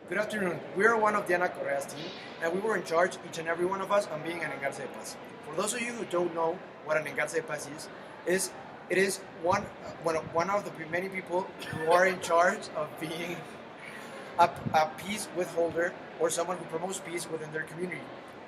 Good afternoon. We are one of Diana Correa's team, and we were in charge, each and every one of us, on being an Engarce de Paz. For those of you who don't know what an Engarce de Paz is it is one of the many people who are in charge of being a peace withholder or someone who promotes peace within their community.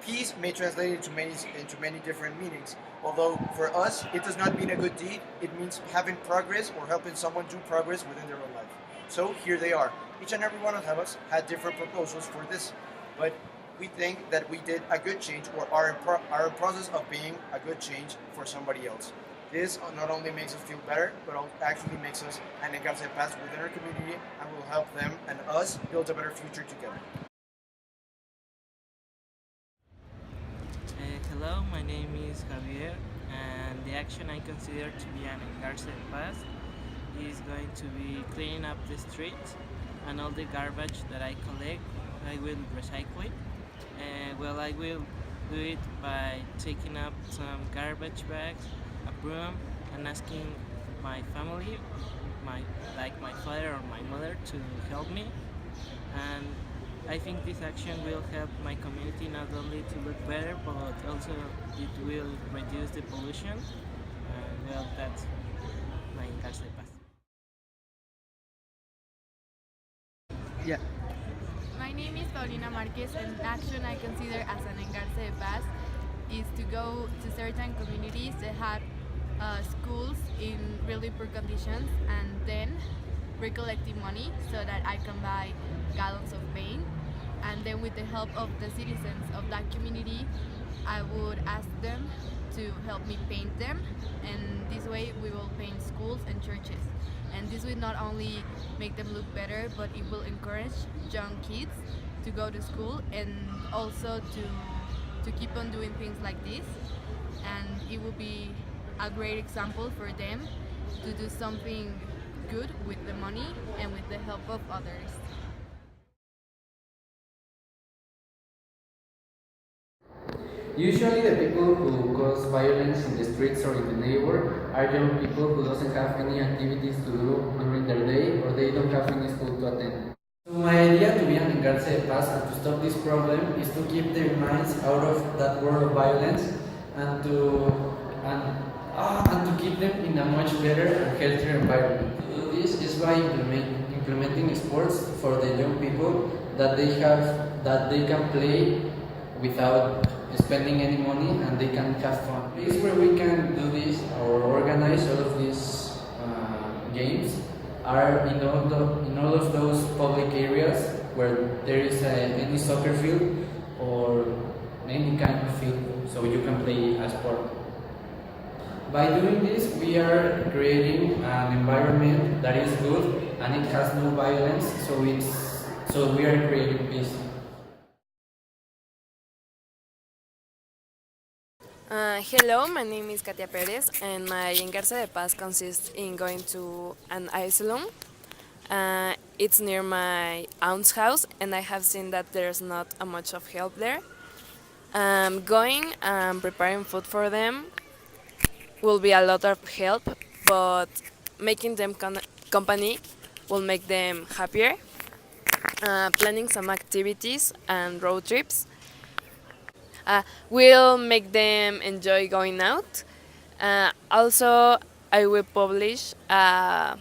Peace may translate into many different meanings. Although for us, it does not mean a good deed. It means having progress or helping someone do progress within their own life. So here they are. Each and every one of us had different proposals for this, but we think that we did a good change or are in process of being a good change for somebody else. This not only makes us feel better, but actually makes us an Engarce de Paz within our community and will help them and us build a better future together. Hello, my name is Javier, and the action I consider to be an Engarce de Paz is going to be cleaning up the streets and all the garbage that I collect. I will recycle it. I will do it by taking up some garbage bags, a broom, and asking my family, like my father or my mother, to help me. And I think this action will help my community not only to look better, but also it will reduce the pollution. That's my Engarce de Paz. Yeah. My name is Paulina Márquez, and action I consider as an Engarce de Paz is to go to certain communities that have schools in really poor conditions and then recollecting money so that I can buy gallons of paint. And then with the help of the citizens of that community, I would ask them to help me paint them, and this way we will paint schools and churches. And this will not only make them look better, but it will encourage young kids to go to school and also to keep on doing things like this. And it will be a great example for them to do something good with the money and with the help of others. Usually the people who cause violence in the streets or in the neighborhood are young people who doesn't have any activities to do during their day or they don't have any school to attend. So my idea to be an Engarce de Paz and to stop this problem is to keep their minds out of that world of violence and and to keep them in a much better and healthier environment. To do this is by implementing sports for the young people that they can play without spending any money and they can have fun. Place where we can do this or organize all of these games are in all of those public areas where there is any soccer field or any kind of field so you can play a sport. By doing this, we are creating an environment that is good and it has no violence, so we are creating peace. Hello, my name is Kathya Perez, and my Engarce de Paz consists in going to an asylum. It's near my aunt's house, and I have seen that there's not a much of help there. Going and preparing food for them will be a lot of help, but making them company will make them happier. Planning some activities and road trips will make them enjoy going out. Also, I will publish a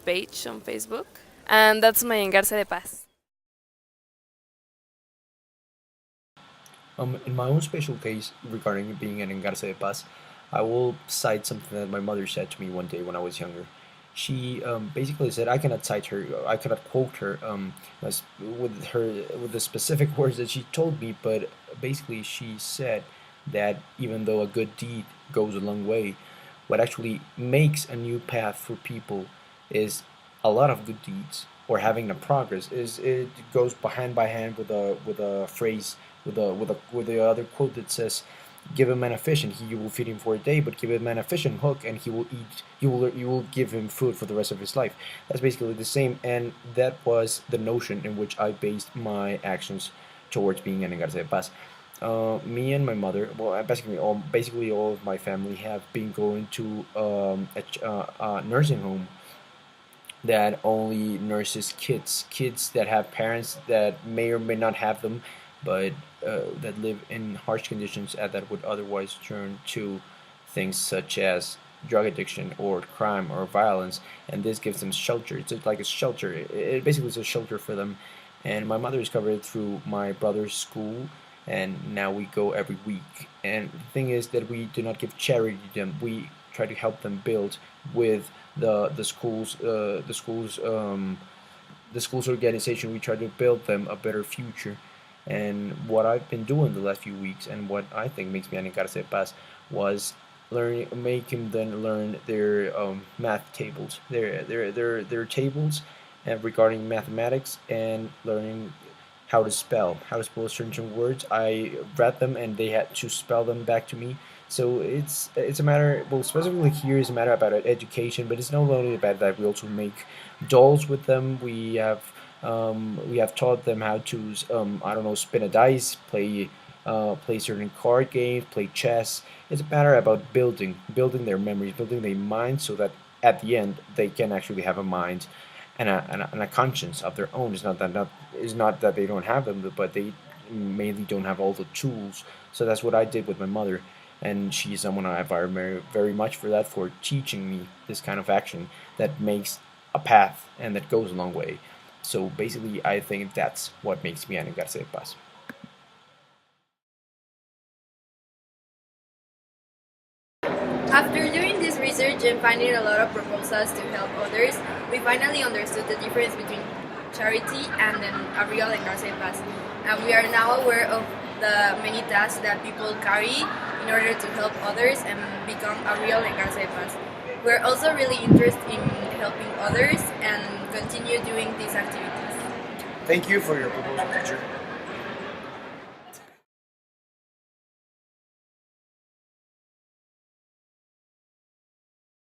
page on Facebook, and that's my Engarce de Paz. In my own special case regarding being an Engarce de Paz, I will cite something that my mother said to me one day when I was younger. She basically said I cannot cite her, I cannot quote her with the specific words that she told me, but basically she said that even though a good deed goes a long way, what actually makes a new path for people is a lot of good deeds or having a progress. Is it goes hand by hand with a phrase with the other quote that says, "Give a man a fish and he will feed him for a day, but give a man a fishing hook and he will eat. You will give him food for the rest of his life." That's basically the same, and that was the notion in which I based my actions towards being an Engarce de Paz. Me and my mother, well, basically all of my family have been going to a nursing home that only nurses kids that have parents that may or may not have them, but that live in harsh conditions and that would otherwise turn to things such as drug addiction or crime or violence, and this gives them shelter. It's like a shelter. It basically is a shelter for them. And my mother discovered it through my brother's school, and now we go every week. And the thing is that we do not give charity to them. We try to help them build with the school's organization. We try to build them a better future. And what I've been doing the last few weeks, and what I think makes me an Engarce de Paz, was making them learn their math tables, their tables regarding mathematics, and learning how to spell certain words. I read them and they had to spell them back to me. So it's a matter, well, specifically here is a matter about education, but it's not only about that. We also make dolls with them. We have taught them how to I don't know, spin a dice, play certain card games, play chess. It's a matter about building their memories, building their minds, so that at the end they can actually have a mind and a conscience of their own. It's not that they don't have them, but they mainly don't have all the tools. So that's what I did with my mother, and she's someone I admire very, very much for that, for teaching me this kind of action that makes a path and that goes a long way. So basically, I think that's what makes me an Engarce de Paz. After doing this research and finding a lot of proposals to help others, we finally understood the difference between charity and then a real Engarce de Paz. And we are now aware of the many tasks that people carry in order to help others and become a real Engarce de Paz. We're also really interested in helping others and continue doing these activities. Thank you for your proposal, teacher.